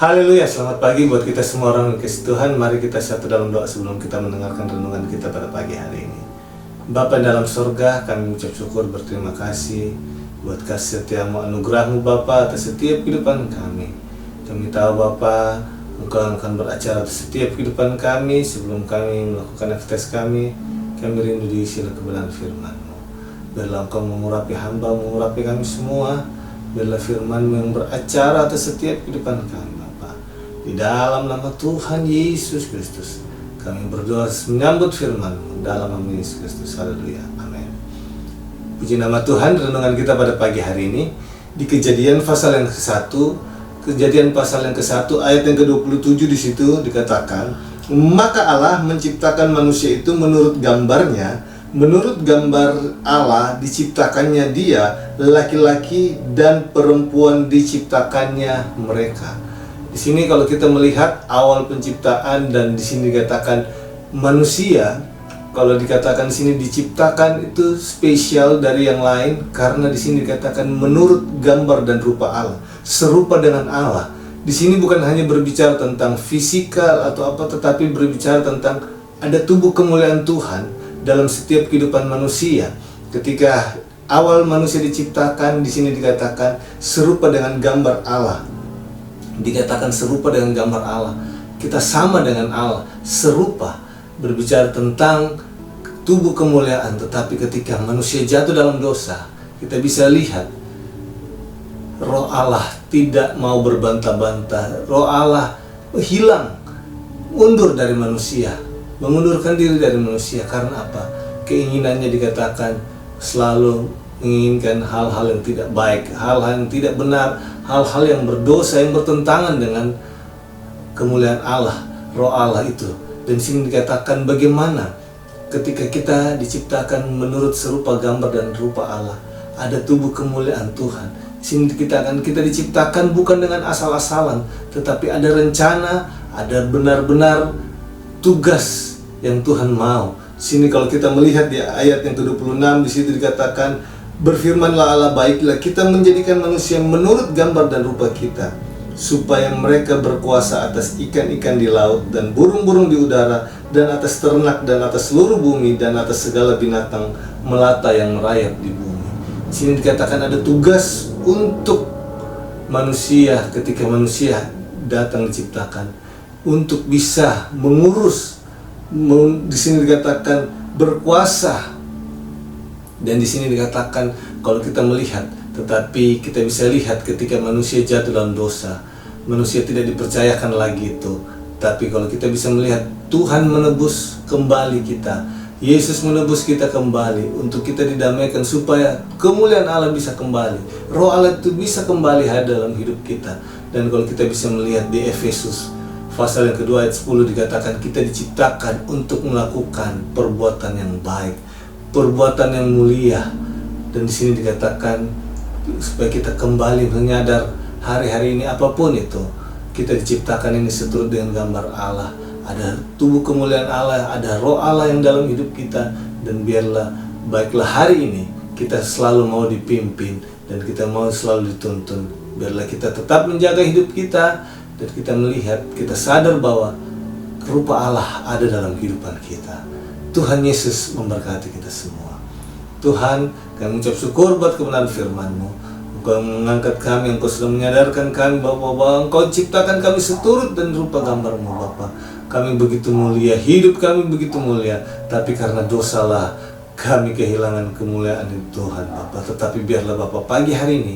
Haleluya, selamat pagi buat kita semua orang yang kasih Tuhan. Mari kita satu dalam doa sebelum kita mendengarkan renungan kita pada pagi hari ini. Bapa dalam sorga, kami mengucap syukur berterima kasih buat kasih setiamu, anugerahmu Bapa atas setiap kehidupan kami. Kami tahu Bapa, Engkau akan beracara atas setiap kehidupan kami. Sebelum kami melakukan aktivitas kami rindu diisi oleh kebenaran firman-Mu. Biarlah Engkau mengurapi hamba, mengurapi kami semua. Biarlah firman-Mu yang beracara atas setiap kehidupan kami. Di dalam nama Tuhan Yesus Kristus kami berdoa menyambut firman-Mu dalam nama Yesus Kristus. Haleluya, amin. Puji nama Tuhan. Renungan kita pada pagi hari ini di Kejadian pasal yang ke-1, Kejadian pasal yang ke-1 ayat yang ke-27. Di situ dikatakan, maka Allah menciptakan manusia itu menurut gambarnya, menurut gambar Allah diciptakannya dia, laki-laki dan perempuan diciptakannya mereka. Di sini kalau kita melihat awal penciptaan dan di sini dikatakan manusia, kalau dikatakan di sini diciptakan itu spesial dari yang lain karena di sini dikatakan menurut gambar dan rupa Allah, serupa dengan Allah. Di sini bukan hanya berbicara tentang fisikal atau apa, tetapi berbicara tentang ada tubuh kemuliaan Tuhan dalam setiap kehidupan manusia. Ketika awal manusia diciptakan, di sini dikatakan serupa dengan gambar Allah. Dikatakan serupa dengan gambar Allah. Kita sama dengan Allah, serupa, berbicara tentang tubuh kemuliaan. Tetapi ketika manusia jatuh dalam dosa, kita bisa lihat roh Allah tidak mau berbantah-bantah. Roh Allah hilang, mundur dari manusia, mengundurkan diri dari manusia. Karena apa? Keinginannya dikatakan selalu menginginkan hal-hal yang tidak baik, hal-hal yang tidak benar, hal-hal yang berdosa, yang bertentangan dengan kemuliaan Allah, roh Allah itu. Dan sini dikatakan bagaimana ketika kita diciptakan menurut serupa gambar dan rupa Allah, ada tubuh kemuliaan Tuhan. Sini dikatakan kita diciptakan bukan dengan asal-asalan, tetapi ada rencana, ada benar-benar tugas yang Tuhan mau. Sini kalau kita melihat di ayat yang ke-26, di situ dikatakan, berfirmanlah Allah, baiklah kita menjadikan manusia menurut gambar dan rupa kita, supaya mereka berkuasa atas ikan-ikan di laut dan burung-burung di udara, dan atas ternak, dan atas seluruh bumi, dan atas segala binatang melata yang merayap di bumi. Di sini dikatakan ada tugas untuk manusia ketika manusia datang diciptakan, untuk bisa mengurus. Di sini dikatakan berkuasa. Dan di sini dikatakan kalau kita melihat, tetapi kita bisa lihat ketika manusia jatuh dalam dosa, manusia tidak dipercayakan lagi itu. Tapi kalau kita bisa melihat Tuhan menebus kembali kita, Yesus menebus kita kembali untuk kita didamaikan supaya kemuliaan Allah bisa kembali, roh Allah itu bisa kembali hadir dalam hidup kita. Dan kalau kita bisa melihat di Efesus pasal yang kedua ayat 10 dikatakan kita diciptakan untuk melakukan perbuatan yang baik, perbuatan yang mulia. Dan di sini dikatakan supaya kita kembali menyadar hari-hari ini apapun itu, kita diciptakan ini seturut dengan gambar Allah. Ada tubuh kemuliaan Allah, ada roh Allah yang dalam hidup kita. Dan biarlah baiklah hari ini kita selalu mau dipimpin dan kita mau selalu dituntun. Biarlah kita tetap menjaga hidup kita dan kita melihat, kita sadar bahwa rupa Allah ada dalam kehidupan kita. Tuhan Yesus memberkati kita semua. Tuhan, kami mengucap syukur buat kebenaran firman-Mu. Engkau mengangkat kami, Engkau sudah menyadarkan kami bahwa Engkau ciptakan kami seturut dan rupa gambar-Mu Bapa. Kami begitu mulia, hidup kami begitu mulia, tapi karena dosalah kami kehilangan kemuliaan itu Tuhan Bapa. Tetapi biarlah Bapa pagi hari ini,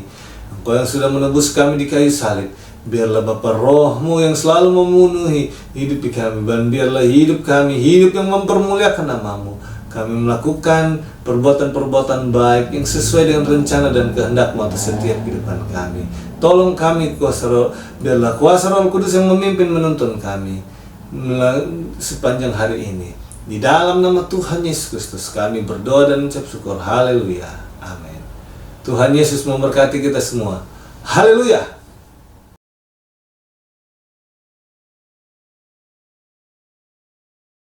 Engkau yang sudah menebus kami di kayu salib, biarlah Bapa roh-Mu yang selalu memenuhi hidup kami. Dan biarlah hidup kami, hidup yang mempermuliakan nama-Mu. Kami melakukan perbuatan-perbuatan baik yang sesuai dengan rencana dan kehendak-Mu atas setiap kehidupan kami. Tolong kami, biarlah kuasa Roh Kudus yang memimpin menuntun kami sepanjang hari ini. Di dalam nama Tuhan Yesus Kristus kami berdoa dan mengucap syukur. Haleluya, amin. Tuhan Yesus memberkati kita semua. Haleluya.